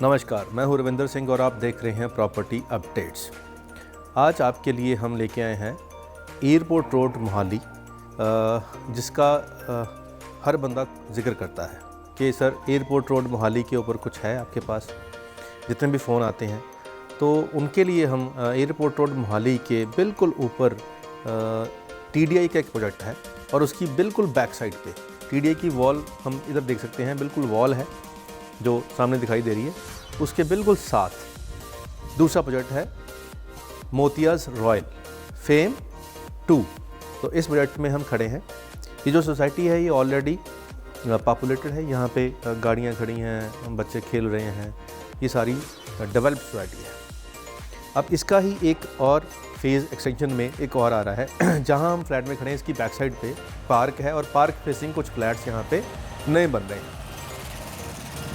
नमस्कार, मैं हूं रविंदर सिंह और आप देख रहे हैं प्रॉपर्टी अपडेट्स। आज आपके लिए हम लेके आए हैं एयरपोर्ट रोड मोहाली, जिसका हर बंदा जिक्र करता है कि सर एयरपोर्ट रोड मोहाली के ऊपर कुछ है आपके पास। जितने भी फ़ोन आते हैं तो उनके लिए हम एयरपोर्ट रोड मोहाली के बिल्कुल ऊपर TDI का एक प्रोजेक्ट है और उसकी बिल्कुल बैक साइड पे TDI की वॉल हम इधर देख सकते हैं, बिल्कुल वॉल है जो सामने दिखाई दे रही है। उसके बिल्कुल साथ दूसरा प्रोजेक्ट है मोतियाज रॉयल फेम 2। तो इस प्रोजेक्ट में हम खड़े हैं। ये जो सोसाइटी है ये ऑलरेडी पॉपुलेटेड है, यहाँ पे गाड़ियाँ खड़ी हैं, बच्चे खेल रहे हैं, ये सारी डेवलप्ड सोसाइटी है। अब इसका ही एक और फेज़ एक्सटेंशन में एक और आ रहा है जहाँ हम फ्लैट में खड़े हैं। इसकी बैक साइड पे पार्क है और पार्क फेसिंग कुछ फ्लैट्स यहाँ पे नए बन रहे हैं,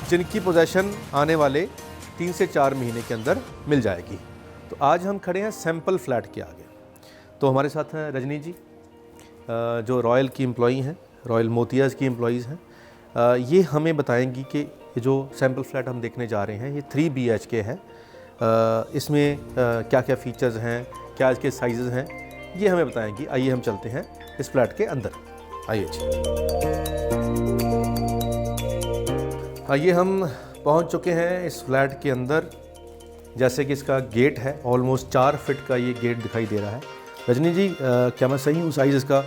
जिनकी पोजेसन आने वाले 3 से 4 महीने के अंदर मिल जाएगी। तो आज हम खड़े हैं सैंपल फ्लैट के आगे। तो हमारे साथ हैं रजनी जी, जो रॉयल की एम्प्लॉई हैं, रॉयल मोतियाज़ की एम्प्लॉईज़ हैं। ये हमें बताएंगी कि ये जो सैंपल फ्लैट हम देखने जा रहे हैं ये 3 BHK है। इसमें क्या क्या फ़ीचर्स हैं, क्या इसके साइज़ हैं, ये हमें बताएंगी। आइए हम चलते हैं इस फ्लैट के अंदर। आइए हम पहुंच चुके हैं इस फ्लैट के अंदर। जैसे कि इसका गेट है, ऑलमोस्ट 4 फीट का ये गेट दिखाई दे रहा है। रजनी जी, क्या मैं सही हूँ? साइज़ इसका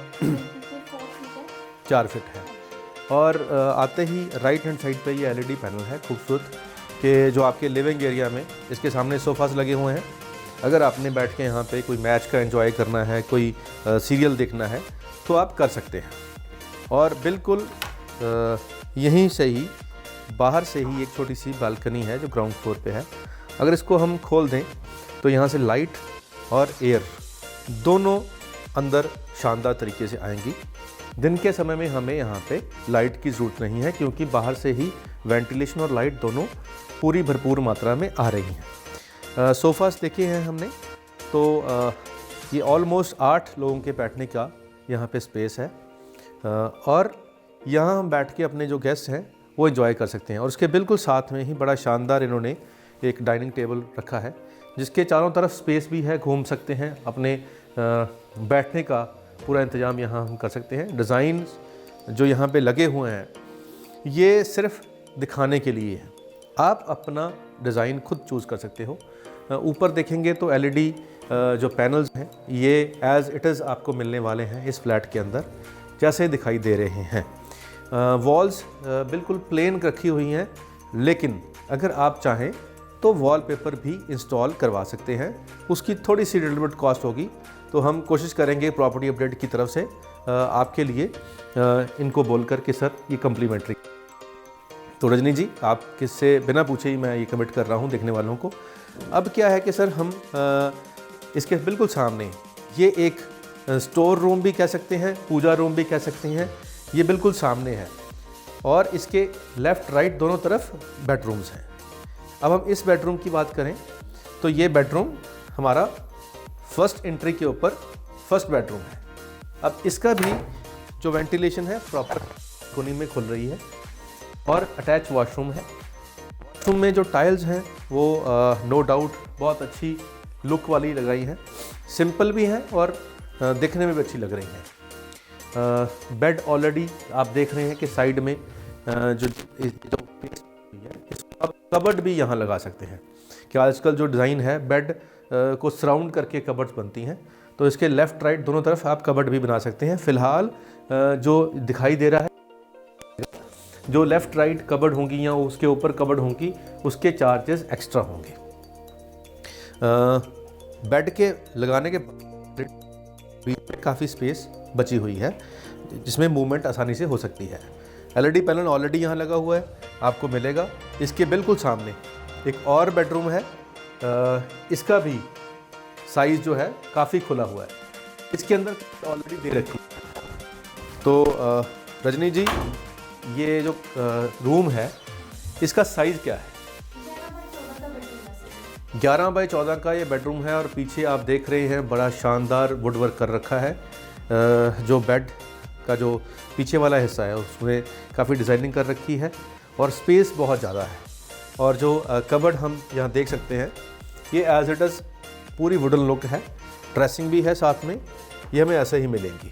4 फीट है। और आते ही राइट हैंड साइड पे ये LED पैनल है खूबसूरत, कि जो आपके लिविंग एरिया में इसके सामने सोफ़ास लगे हुए हैं। अगर आपने बैठ के यहाँ पे कोई मैच का एंजॉय करना है, कोई सीरियल देखना है तो आप कर सकते हैं। और बिल्कुल यहीं से ही बाहर से ही एक छोटी सी बालकनी है जो ग्राउंड फ्लोर पे है। अगर इसको हम खोल दें तो यहाँ से लाइट और एयर दोनों अंदर शानदार तरीके से आएंगी। दिन के समय में हमें यहाँ पे लाइट की ज़रूरत नहीं है, क्योंकि बाहर से ही वेंटिलेशन और लाइट दोनों पूरी भरपूर मात्रा में आ रही हैं। सोफ़ास देखे हैं हमने, तो ये ऑलमोस्ट 8 लोगों के बैठने का यहाँ पे स्पेस है। और यहाँ हम बैठ के अपने जो गेस्ट हैं वो एंजॉय कर सकते हैं। और उसके बिल्कुल साथ में ही बड़ा शानदार इन्होंने एक डाइनिंग टेबल रखा है, जिसके चारों तरफ स्पेस भी है, घूम सकते हैं, अपने बैठने का पूरा इंतज़ाम यहाँ हम कर सकते हैं। डिज़ाइन जो यहाँ पे लगे हुए हैं ये सिर्फ दिखाने के लिए है, आप अपना डिज़ाइन खुद चूज़ कर सकते हो। ऊपर देखेंगे तो LED जो पैनल्स हैं ये एज़ इट इज़ आपको मिलने वाले हैं इस फ्लैट के अंदर, जैसे दिखाई दे रहे हैं। वॉल्स बिल्कुल प्लेन रखी हुई हैं, लेकिन अगर आप चाहें तो वॉलपेपर भी इंस्टॉल करवा सकते हैं। उसकी थोड़ी सी लिटिल बिट कॉस्ट होगी, तो हम कोशिश करेंगे प्रॉपर्टी अपडेट की तरफ से आपके लिए इनको बोल कर कि सर ये कम्प्लीमेंट्री। तो रजनी जी, आप किससे बिना पूछे ही मैं ये कमिट कर रहा हूँ देखने वालों को। अब क्या है कि सर हम इसके बिल्कुल सामने ये एक स्टोर रूम भी कह सकते हैं, पूजा रूम भी कह सकते हैं, ये बिल्कुल सामने है। और इसके लेफ़्ट राइट दोनों तरफ बेडरूम्स हैं। अब हम इस बेडरूम की बात करें तो ये बेडरूम हमारा फर्स्ट एंट्री के ऊपर फर्स्ट बेडरूम है। अब इसका भी जो वेंटिलेशन है प्रॉपर कोनी में खुल रही है और अटैच वॉशरूम है। वॉशरूम में जो टाइल्स हैं वो नो डाउट बहुत अच्छी लुक वाली लगाई हैं, सिंपल भी हैं और दिखने में भी अच्छी लग रही हैं। बेड ऑलरेडी आप देख रहे हैं कि साइड में जो अब कबर्ड भी यहाँ लगा सकते हैं, कि आजकल जो डिज़ाइन है बेड को सराउंड करके कबर्ड्स बनती हैं, तो इसके लेफ़्ट राइट दोनों तरफ आप कबर्ड भी बना सकते हैं। फ़िलहाल जो दिखाई दे रहा है, जो लेफ़्ट राइट कबर्ड होंगी या उसके ऊपर कबर्ड होंगी, उसके चार्जेस एक्स्ट्रा होंगे। बेड के लगाने के बीच में काफ़ी स्पेस बची हुई है, जिसमें मूवमेंट आसानी से हो सकती है। LED पैनल ऑलरेडी यहाँ लगा हुआ है, आपको मिलेगा। इसके बिल्कुल सामने एक और बेडरूम है, इसका भी साइज़ जो है काफ़ी खुला हुआ है, इसके अंदर ऑलरेडी दे रखी। तो रजनी जी, ये जो रूम है इसका साइज़ क्या है? 11 बाई 14 का ये बेडरूम है। और पीछे आप देख रहे हैं बड़ा शानदार वुडवर्क कर रखा है। जो बेड का जो पीछे वाला हिस्सा है उसमें काफ़ी डिज़ाइनिंग कर रखी है और स्पेस बहुत ज़्यादा है। और जो कबर्ड हम यहाँ देख सकते हैं, ये एज इट इज़ पूरी वुडन लुक है, ड्रेसिंग भी है साथ में, ये हमें ऐसे ही मिलेंगी।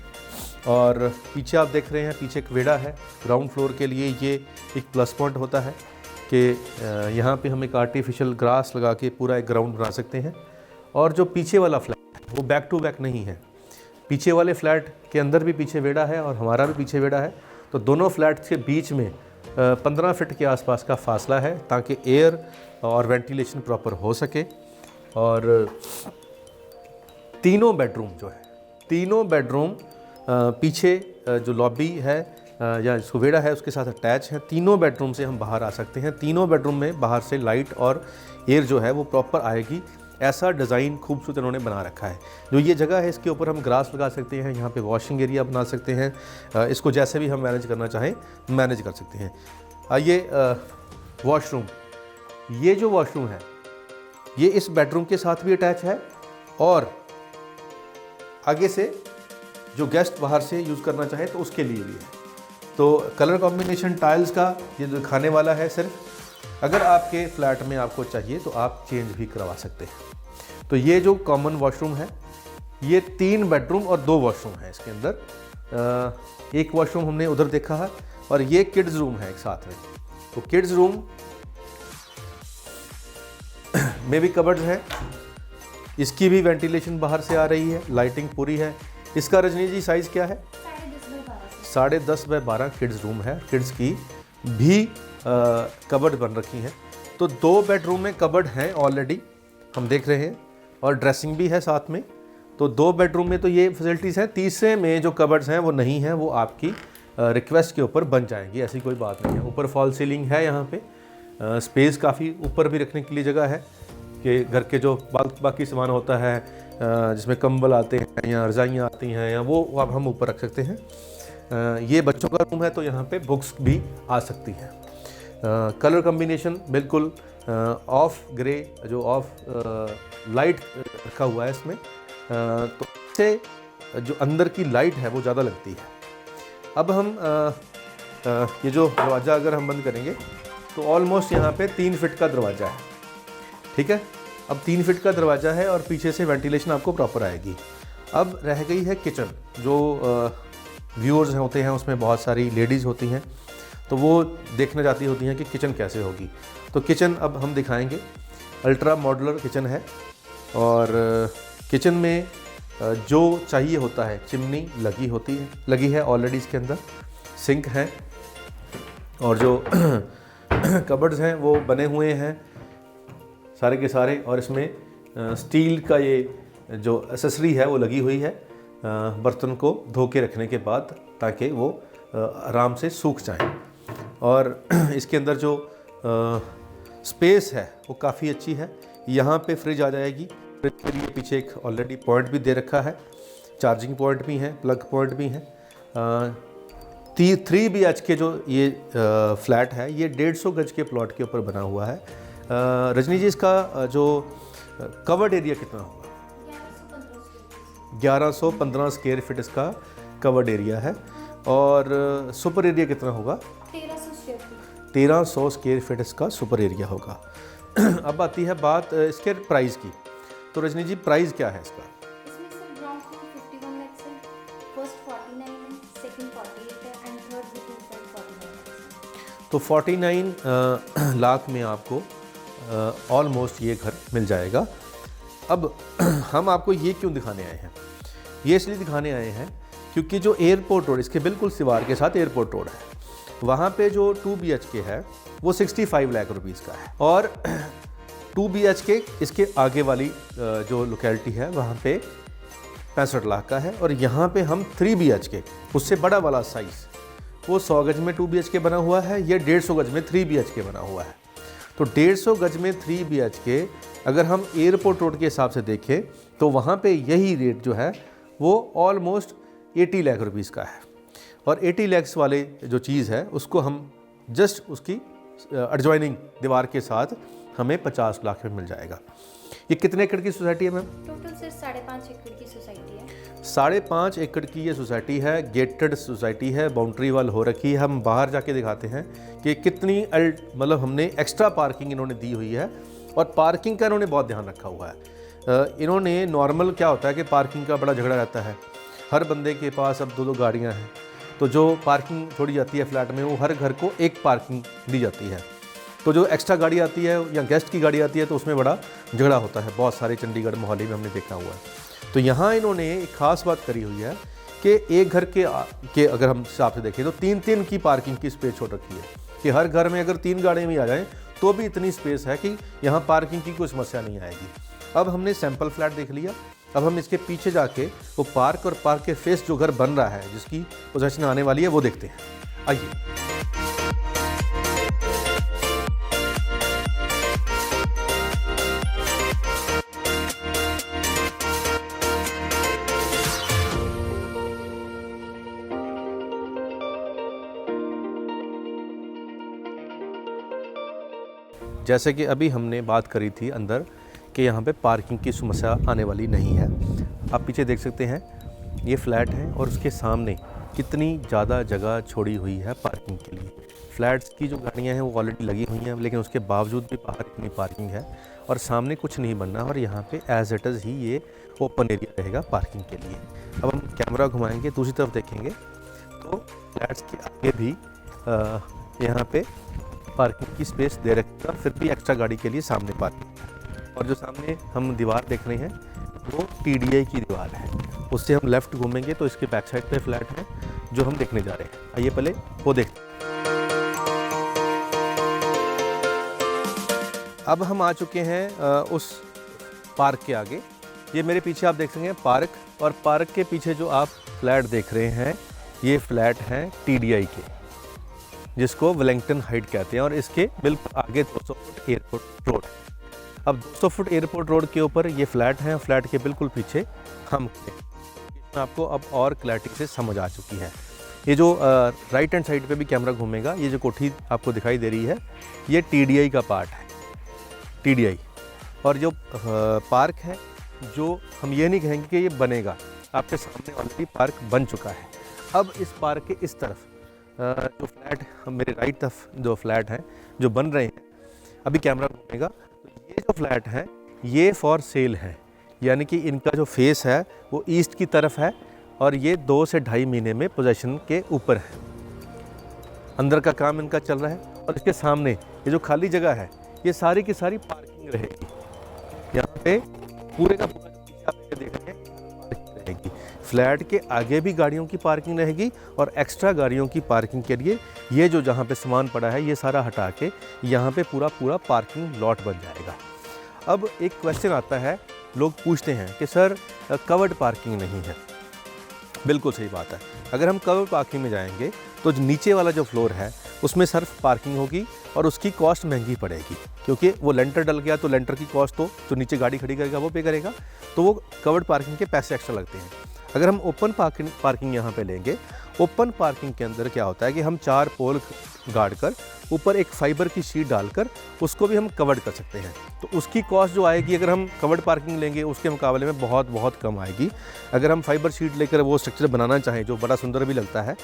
और पीछे आप देख रहे हैं, पीछे एक वेड़ा है। ग्राउंड फ्लोर के लिए ये एक प्लस पॉइंट होता है कि यहाँ पे हम एक आर्टिफिशियल ग्रास लगा के पूरा एक ग्राउंड बना सकते हैं। और जो पीछे वाला फ्लैट है वो बैक टू बैक नहीं है, पीछे वाले फ्लैट के अंदर भी पीछे वेड़ा है और हमारा भी पीछे वेड़ा है, तो दोनों फ्लैट्स के बीच में 15 फीट के आसपास का फासला है ताकि एयर और वेंटिलेशन प्रॉपर हो सके। और तीनों बेडरूम जो है, तीनों बेडरूम पीछे जो लॉबी है या सुवेड़ा है उसके साथ अटैच है। तीनों बेडरूम से हम बाहर आ सकते हैं। तीनों बेडरूम में बाहर से लाइट और एयर जो है वो प्रॉपर आएगी, ऐसा डिज़ाइन खूबसूरत इन्होंने बना रखा है। जो ये जगह है इसके ऊपर हम ग्रास लगा सकते हैं, यहाँ पे वॉशिंग एरिया बना सकते हैं, इसको जैसे भी हम मैनेज करना चाहें मैनेज कर सकते हैं। आइए वॉशरूम, ये जो वॉशरूम है ये इस बेडरूम के साथ भी अटैच है और आगे से जो गेस्ट बाहर से यूज़ करना चाहे तो उसके लिए भी है। तो कलर कॉम्बिनेशन टाइल्स का ये जो दिखाने वाला है सिर्फ, अगर आपके फ्लैट में आपको चाहिए तो आप चेंज भी करवा सकते हैं। तो ये जो कॉमन वॉशरूम है, ये 3 बेडरूम और 2 वॉशरूम है इसके अंदर। एक वॉशरूम हमने उधर देखा है और ये किड्स रूम है एक साथ में। तो किड्स रूम में भी कबर्ड्स हैं, इसकी भी वेंटिलेशन बाहर से आ रही है, लाइटिंग पूरी है। इसका रजनी जी साइज़ क्या है? 10.5 बाय 12 किड्स रूम है। किड्स की भी कबर्ड बन रखी हैं। तो 2 बेडरूम में कबर्ड हैं ऑलरेडी, हम देख रहे हैं, और ड्रेसिंग भी है साथ में। तो 2 बेडरूम में तो ये फैसिलिटीज़ हैं। तीसरे में जो कबर्ड्स हैं वो नहीं हैं, वो आपकी रिक्वेस्ट के ऊपर बन जाएंगी, ऐसी कोई बात नहीं है। ऊपर फॉल सीलिंग है, यहाँ पे स्पेस काफ़ी ऊपर भी रखने के लिए जगह है कि घर के जो बाकी सामान होता है जिसमें कंबल आते हैं या रज़ाइयाँ आती हैं या वो अब हम ऊपर रख सकते हैं। ये बच्चों का रूम है तो यहाँ पे बुक्स भी आ सकती हैं। कलर कॉम्बिनेशन बिल्कुल ऑफ ग्रे, जो ऑफ लाइट रखा हुआ है इसमें, तो इससे जो अंदर की लाइट है वो ज़्यादा लगती है। अब हम ये जो दरवाज़ा अगर हम बंद करेंगे तो ऑलमोस्ट यहाँ पे 3 फीट का दरवाज़ा है, ठीक है। अब 3 फीट का दरवाज़ा है और पीछे से वेंटिलेशन आपको प्रॉपर आएगी। अब रह गई है किचन। जो व्यूअर्स होते हैं उसमें बहुत सारी लेडीज़ होती हैं, तो वो देखना चाहती होती हैं कि किचन कैसे होगी। तो किचन अब हम दिखाएंगे। अल्ट्रा मॉड्यूलर किचन है और किचन में जो चाहिए होता है, चिमनी लगी है ऑलरेडी इसके अंदर, सिंक है और जो कबर्ड्स हैं वो बने हुए हैं सारे के सारे, और इसमें स्टील का ये जो एसेसरी है वो लगी हुई है बर्तन को धो के रखने के बाद, ताकि वो आराम से सूख जाएं। और इसके अंदर जो स्पेस है वो काफ़ी अच्छी है। यहाँ पे फ्रिज आ जाएगी। फ्रिज के लिए पीछे एक ऑलरेडी पॉइंट भी दे रखा है, चार्जिंग पॉइंट भी है, प्लग पॉइंट भी है। 3 BHK जो ये फ्लैट है ये 150 गज के प्लॉट के ऊपर बना हुआ है। रजनी जी, इसका जो कवर्ड एरिया कितना होगा? 1115 स्क्वायर फीट इसका कवर्ड एरिया है। और सुपर एरिया कितना होगा? 1300 स्क्वायर फीट इसका सुपर एरिया होगा। अब आती है बात इसके प्राइस की। तो रजनी जी, प्राइस क्या है इसका? इसमें सर ग्राउंड फ्लोर 51 लाख है, फर्स्ट 49 है, सेकंड 48 है एंड थर्ड भी 2.49 है। तो 49 लाख में आपको ऑलमोस्ट ये घर मिल जाएगा। अब हम आपको ये क्यों दिखाने आए हैं? ये इसलिए दिखाने आए हैं क्योंकि जो एयरपोर्ट रोड, इसके बिल्कुल सिवार के साथ एयरपोर्ट रोड है, वहाँ पे जो 2 BHK है वो 65 लाख रुपीज़ का है। और 2 BHK इसके आगे वाली जो लोकेलिटी है वहाँ पे 65 लाख का है। और यहाँ पे हम 3 BHK, उससे बड़ा वाला साइज़, वो 100 गज में 2 BHK बना हुआ है, ये 150 गज में 3 BHK बना हुआ है। तो 150 गज में 3 BHK अगर हम एयरपोर्ट रोड के हिसाब से देखें तो वहाँ पे यही रेट जो है वो ऑलमोस्ट 80 लाख रुपीज़ का है। और 80 लाख वाले जो चीज़ है उसको हम जस्ट उसकी एडजॉइनिंग दीवार के साथ हमें 50 लाख में मिल जाएगा। ये कितने एकड़ की सोसाइटी है मैम? टोटल सर 5.5 एकड़ की सोसाइटी है। 5.5 एकड़ की ये सोसाइटी है, गेटेड सोसाइटी है, बाउंड्री वाल हो रखी है। हम बाहर जाके दिखाते हैं कि कितनी मतलब हमने एक्स्ट्रा पार्किंग इन्होंने दी हुई है और पार्किंग का इन्होंने बहुत ध्यान रखा हुआ है। इन्होंने नॉर्मल क्या होता है कि पार्किंग का बड़ा झगड़ा रहता है, हर बंदे के पास अब 2-2 गाड़ियाँ हैं, तो जो पार्किंग छोड़ी जाती है फ्लैट में वो हर घर को एक पार्किंग दी जाती है। तो जो एक्स्ट्रा गाड़ी आती है या गेस्ट की गाड़ी आती है तो उसमें बड़ा झगड़ा होता है, बहुत सारे चंडीगढ़ मोहाली में हमने देखा हुआ है। तो यहाँ इन्होंने एक ख़ास बात करी हुई है कि एक घर के अगर हम हिसाब से देखें तो 3-3 की पार्किंग की स्पेस छोड़ रखी है कि हर घर में अगर 3 गाड़ियाँ भी आ जाएँ तो भी इतनी स्पेस है कि यहाँ पार्किंग की कोई समस्या नहीं आएगी। अब हमने सैंपल फ्लैट देख लिया, अब हम इसके पीछे जाके वो पार्क और पार्क के फेस जो घर बन रहा है, जिसकी पोजीशन आने वाली है, वो देखते हैं। आइए। जैसे कि अभी हमने बात करी थी अंदर कि यहाँ पे पार्किंग की समस्या आने वाली नहीं है। आप पीछे देख सकते हैं ये फ्लैट है और उसके सामने कितनी ज़्यादा जगह छोड़ी हुई है पार्किंग के लिए। फ्लैट्स की जो गाड़ियाँ हैं वो ऑलरेडी लगी हुई हैं, लेकिन उसके बावजूद भी बाहर इतनी पार्किंग है और सामने कुछ नहीं बनना और यहाँ पे एज इट इज़ ही ये ओपन एरिया रहेगा पार्किंग के लिए। अब हम कैमरा घुमाएंगे, दूसरी तरफ देखेंगे तो फ्लैट्स के आगे भी यहाँ पे पार्किंग की स्पेस दे रखी है और फिर भी एक्स्ट्रा गाड़ी के लिए सामने पार्किंग है। और जो सामने हम दीवार देख रहे हैं वो TDI की दीवार है, उससे हम लेफ़्ट घूमेंगे तो इसके बैक साइड पे फ्लैट है जो हम देखने जा रहे हैं। आइए पहले वो देखते हैं। अब हम आ चुके हैं उस पार्क के आगे। ये मेरे पीछे आप देख सकते हैं पार्क, और पार्क के पीछे जो आप फ्लैट देख रहे हैं ये फ्लैट हैं TDI के, जिसको वेलिंगटन हाइट कहते हैं, और इसके बिल्कुल आगे 200 फुट एयरपोर्ट रोड। अब 200 फुट एयरपोर्ट रोड के ऊपर ये फ्लैट हैं, फ्लैट के बिल्कुल पीछे हम इसमें आपको अब और क्लैरिटी से समझ आ चुकी है। ये जो राइट हैंड साइड पे भी कैमरा घूमेगा, ये जो कोठी आपको दिखाई दे रही है ये TDI का पार्ट है, TDI। और जो पार्क है, जो हम ये नहीं कहेंगे कि ये बनेगा, आपके सामने ऑलरेडी पार्क बन चुका है। अब इस पार्क के इस तरफ जो फ्लैट मेरे राइट तरफ जो फ्लैट हैं जो बन रहे हैं, अभी कैमरा घूमेगा तो ये जो फ्लैट हैं ये फॉर सेल है, यानी कि इनका जो फेस है वो ईस्ट की तरफ है और ये 2 से 2.5 महीने में पोजीशन के ऊपर है। अंदर का काम इनका चल रहा है और इसके सामने ये जो खाली जगह है ये सारी की सारी पार्किंग रहेगी। यहाँ पे पूरे का पूरा आप देख रहे हैं पार्किंग रहेगी। फ्लैट के आगे भी गाड़ियों की पार्किंग रहेगी और एक्स्ट्रा गाड़ियों की पार्किंग के लिए ये जो जहाँ पे सामान पड़ा है ये सारा हटा के यहाँ पे पूरा पार्किंग लॉट बन जाएगा। अब एक क्वेश्चन आता है, लोग पूछते हैं कि सर कवर्ड पार्किंग नहीं है। बिल्कुल सही बात है, अगर हम कवर्ड पार्किंग में जाएंगे तो जो नीचे वाला जो फ्लोर है उसमें सिर्फ पार्किंग होगी और उसकी कॉस्ट महंगी पड़ेगी, क्योंकि वो लेंटर डल गया तो लेंटर की कॉस्ट तो जो नीचे गाड़ी खड़ी करेगा वो पे करेगा, तो वो कवर्ड पार्किंग के पैसे एक्स्ट्रा लगते हैं। अगर हम ओपन पार्किंग यहाँ पे लेंगे, ओपन पार्किंग के अंदर क्या होता है कि हम 4 पोल गाड़ कर ऊपर एक फाइबर की शीट डालकर उसको भी हम कवर्ड कर सकते हैं। तो उसकी कॉस्ट जो आएगी अगर हम कवर्ड पार्किंग लेंगे उसके मुकाबले में बहुत कम आएगी। अगर हम फाइबर शीट लेकर वो स्ट्रक्चर बनाना चाहें जो बड़ा सुंदर भी लगता है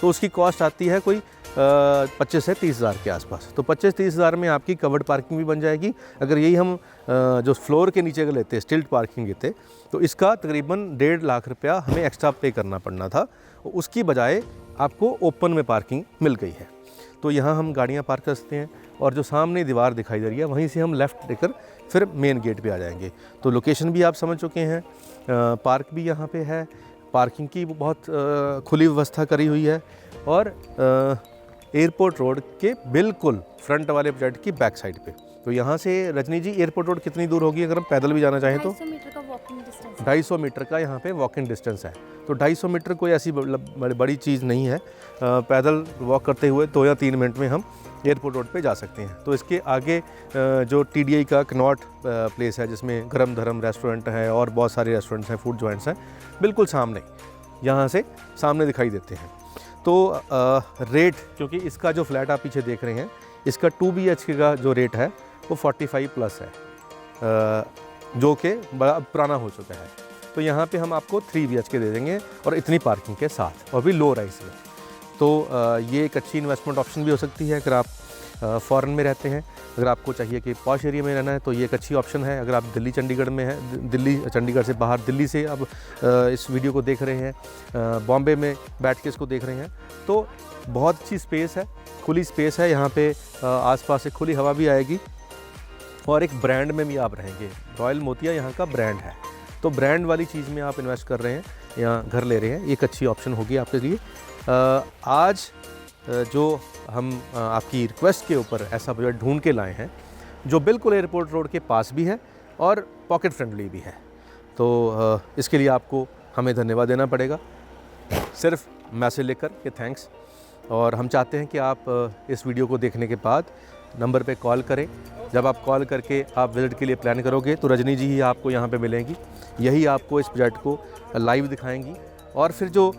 तो उसकी कॉस्ट आती है कोई 25 से 30 हज़ार के आसपास। तो 25-30 हज़ार में आपकी कवर्ड पार्किंग भी बन जाएगी। अगर यही हम जो फ्लोर के नीचे अगर लेते स्टिल्ट पार्किंग लेते तो इसका तकरीबन 1.5 लाख रुपया हमें एक्स्ट्रा पे करना पड़ना था, उसकी बजाय आपको ओपन में पार्किंग मिल गई है। तो यहाँ हम गाड़ियाँ पार्क कर सकते हैं और जो सामने दीवार दिखाई दे रही है वहीं से हम लेफ़्ट लेकर फिर मेन गेट पे आ जाएंगे। तो लोकेशन भी आप समझ चुके हैं, पार्क भी यहाँ पे है, पार्किंग की बहुत खुली व्यवस्था करी हुई है और एयरपोर्ट रोड के बिल्कुल फ्रंट वाले प्रोजेक्ट की बैक साइड पे। तो यहाँ से रजनी जी एयरपोर्ट रोड कितनी दूर होगी अगर हम पैदल भी जाना चाहें तो? 250 मीटर का वॉकिंग डिस्टेंस। 250 मीटर का यहाँ पे वॉकिंग डिस्टेंस है। तो 250 मीटर कोई ऐसी बड़ी चीज़ नहीं है, पैदल वॉक करते हुए 2 या 3 मिनट में हम एयरपोर्ट रोड पे जा सकते हैं। तो इसके आगे जो TDI का कनॉट प्लेस है जिसमें गरम धरम रेस्टोरेंट है और बहुत सारे रेस्टोरेंट्स हैं, फूड जॉइंट्स हैं, बिल्कुल सामने यहाँ से सामने दिखाई देते हैं। तो रेट, क्योंकि इसका जो फ्लैट आप पीछे देख रहे हैं इसका 2 BHK का जो रेट है वो 45 प्लस है, जो कि बड़ा पुराना हो चुका है। तो यहाँ पे हम आपको 3 BHK दे देंगे और इतनी पार्किंग के साथ, और भी लो राइस में। तो ये एक अच्छी इन्वेस्टमेंट ऑप्शन भी हो सकती है अगर आप फ़ॉरेन में रहते हैं। अगर आपको चाहिए कि पॉश एरिया में रहना है तो ये एक अच्छी ऑप्शन है। अगर आप दिल्ली चंडीगढ़ में हैं, दिल्ली चंडीगढ़ से बाहर, दिल्ली से अब इस वीडियो को देख रहे हैं, बॉम्बे में बैठ के इसको देख रहे हैं, तो बहुत अच्छी स्पेस है, खुली स्पेस है यहाँ पे। आसपास से खुली हवा भी आएगी और एक ब्रांड में भी आप रहेंगे। रॉयल मोतिया यहाँ का ब्रांड है, तो ब्रांड वाली चीज़ में आप इन्वेस्ट कर रहे हैं, यहाँ घर ले रहे हैं, एक अच्छी ऑप्शन होगी आपके लिए। आज जो हम आपकी रिक्वेस्ट के ऊपर ऐसा बजट ढूंढ के लाए हैं जो बिल्कुल एयरपोर्ट रोड के पास भी है और पॉकेट फ्रेंडली भी है, तो इसके लिए आपको हमें धन्यवाद देना पड़ेगा, सिर्फ मैसेज लेकर के थैंक्स। और हम चाहते हैं कि आप इस वीडियो को देखने के बाद नंबर पे कॉल करें। जब आप कॉल करके आप विजिट के लिए प्लान करोगे तो रजनी जी ही आपको यहाँ पे मिलेंगी, यही आपको इस प्रोजेक्ट को लाइव दिखाएंगी। और फिर जो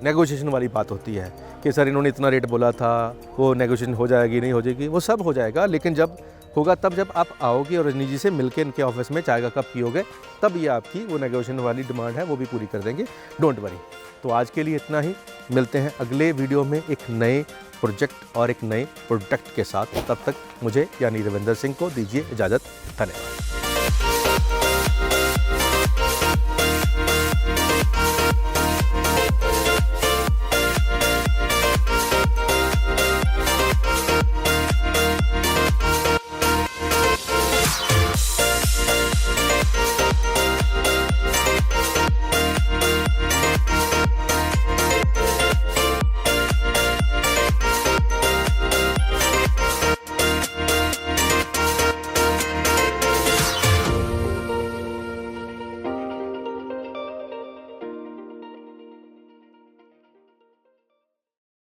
नेगोशिएशन वाली बात होती है कि सर इन्होंने इतना रेट बोला था, वो नेगोशिएशन हो जाएगी नहीं हो जाएगी, वो सब हो जाएगा, लेकिन जब होगा तब जब आप आओगे और रजनी जी से मिलके इनके ऑफिस में चाय का कप पियोगे, तब ये आपकी वो नेगोशिएशन वाली डिमांड है वो भी पूरी कर देंगे, डोंट वरी। तो आज के लिए इतना ही, मिलते हैं अगले वीडियो में एक नए प्रोजेक्ट और एक नए प्रोडक्ट के साथ। तब तक मुझे यानी रविंदर सिंह को दीजिए इजाज़त। धन्यवाद।